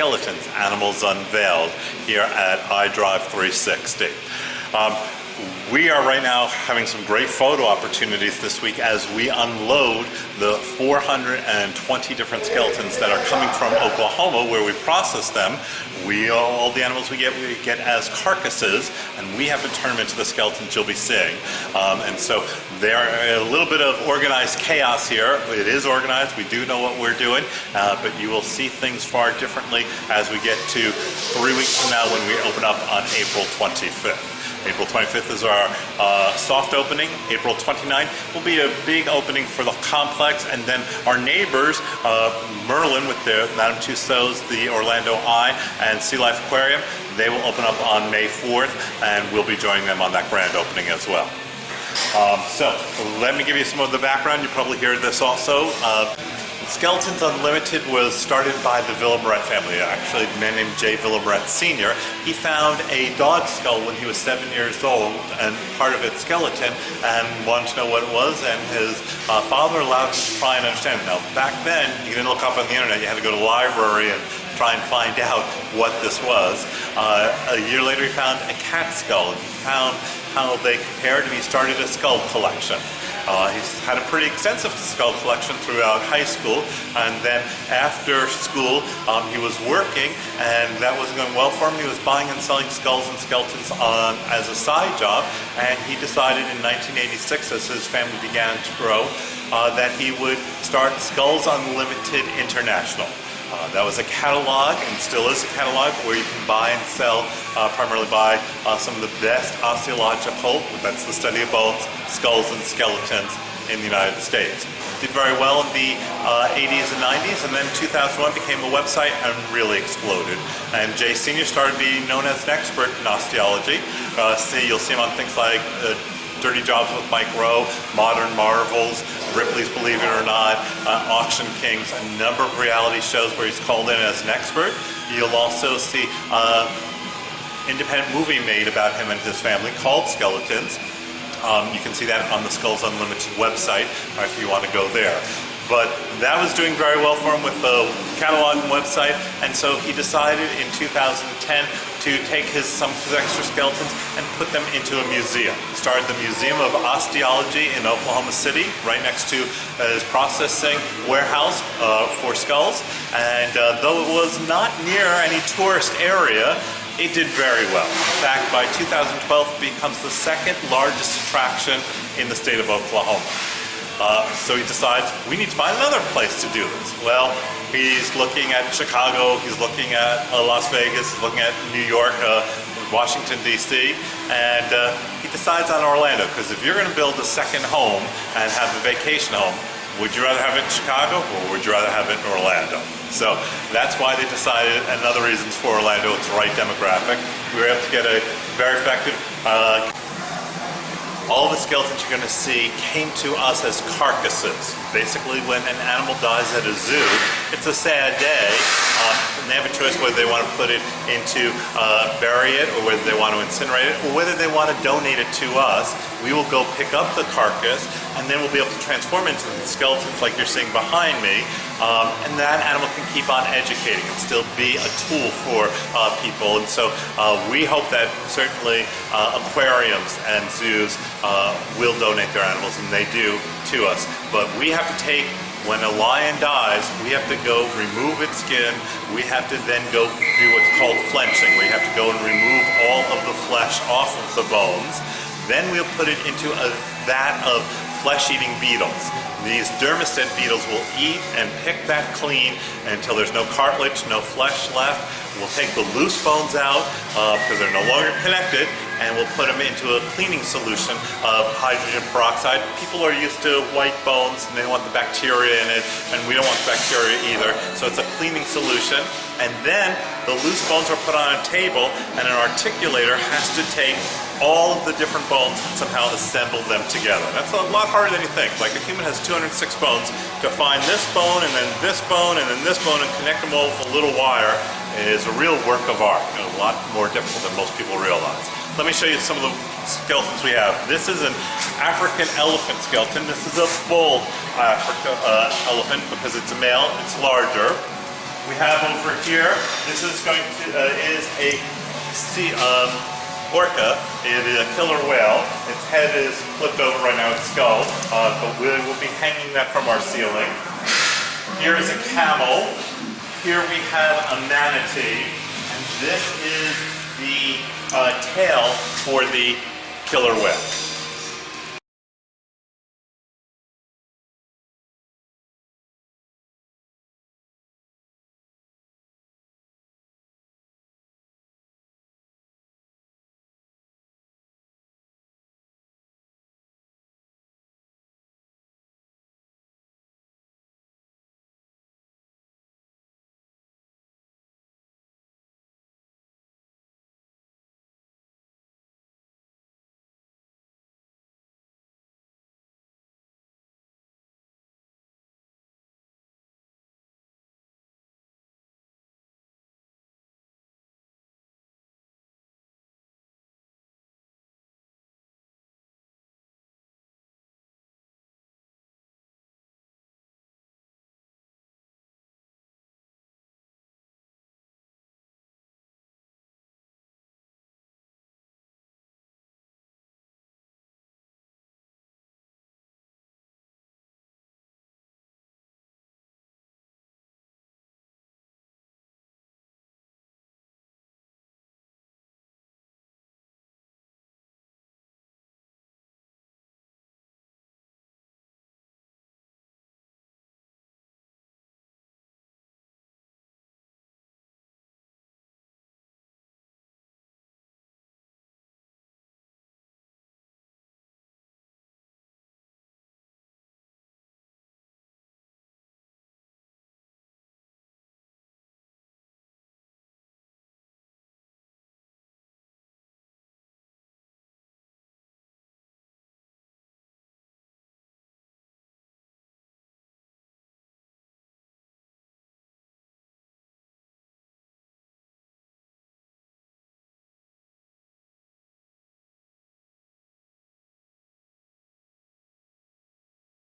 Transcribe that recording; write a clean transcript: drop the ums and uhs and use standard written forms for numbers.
Skeletons, Animals Unveiled, here at iDrive 360. We are right now having some great photo opportunities this week as we unload the 420 different skeletons that are coming from Oklahoma, where we process them. All the animals we get as carcasses, and we have to turn them into the skeletons you'll be seeing. And so there are a little bit of organized chaos here. It is organized, we do know what we're doing, but you will see things far differently as we get to 3 weeks from now when we open up on April 25th. April 25th is our soft opening. April 29th will be a big opening for the complex, and then our neighbors, Merlin with their Madame Tussauds, the Orlando Eye, and Sea Life Aquarium, they will open up on May 4th, and we'll be joining them on that grand opening as well. So let me give you some of the background. You probably hear this also. Skeletons Unlimited was started by the Villebret family, actually a man named J. Villebret Sr. He found a dog skull when he was 7 years old, and part of its skeleton, and wanted to know what it was, and his father allowed him to try and understand it. Now, back then, you didn't look up on the internet, you had to go to the library and try and find out what this was. A year later, he found a cat skull, and he found how they compared, and he started a skull collection. He's had a pretty extensive skull collection throughout high school, and then after school he was working, and that wasn't going well for him. He was buying and selling skulls and skeletons as a side job, and he decided in 1986, as his family began to grow, that he would start Skulls Unlimited International. That was a catalog, and still is a catalog, where you can buy and sell, primarily buy some of the best osteological, that's the study of bones, skulls and skeletons in the United States. Did very well in the 80s and 90s, and then 2001 became a website and really exploded. And Jay Sr. started being known as an expert in osteology. You'll see him on things like Dirty Jobs with Mike Rowe, Modern Marvels, Ripley's Believe It or Not, Auction Kings, a number of reality shows where he's called in as an expert. You'll also see independent movie made about him and his family called Skeletons. You can see that on the Skulls Unlimited website if you want to go there. But that was doing very well for him with the catalog and website, and so he decided in 2010 to take some of his extra skeletons and put them into a museum. He started the Museum of Osteology in Oklahoma City, right next to his processing warehouse for skulls, and though it was not near any tourist area, it did very well. In fact, by 2012, it becomes the second largest attraction in the state of Oklahoma. So he decides, we need to find another place to do this. Well, he's looking at Chicago, he's looking at Las Vegas, he's looking at New York, Washington, D.C., and he decides on Orlando, because if you're going to build a second home and have a vacation home, would you rather have it in Chicago, or would you rather have it in Orlando? So that's why they decided, and other reasons for Orlando, it's the right demographic. We were able to get a very effective all the skeletons you're going to see came to us as carcasses. Basically, when an animal dies at a zoo, it's a sad day, and they have a choice whether they want to put it into, bury it, or whether they want to incinerate it, or whether they want to donate it to us. We will go pick up the carcass, and then we'll be able to transform it into the skeletons like you're seeing behind me, and that animal can keep on educating and still be a tool for people. And so we hope that certainly aquariums and zoos will donate their animals, and they do to us. But we have to take, when a lion dies, we have to go remove its skin. We have to then go do what's called flenching. We have to go and remove all of the flesh off of the bones. Then we'll put it into a vat of flesh-eating beetles. These dermestid beetles will eat and pick that clean until there's no cartilage, no flesh left. We'll take the loose bones out because they're no longer connected, and we'll put them into a cleaning solution of hydrogen peroxide. People are used to white bones, and they want the bacteria in it, and we don't want the bacteria either. So it's a cleaning solution. And then the loose bones are put on a table, and an articulator has to take all of the different bones and somehow assemble them together. That's a lot harder than you think. Like a human has 206 bones. To find this bone, and then this bone, and then this bone, and connect them all with a little wire is a real work of art, and a lot more difficult than most people realize. Let me show you some of the skeletons we have. This is an African elephant skeleton. This is a bull African elephant because it's a male, it's larger. We have over here, this is going to is a orca. It is a killer whale. Its head is flipped over right now, its skull, but we will be hanging that from our ceiling. Here is a camel. Here we have a manatee, and this is the tail for the killer whale.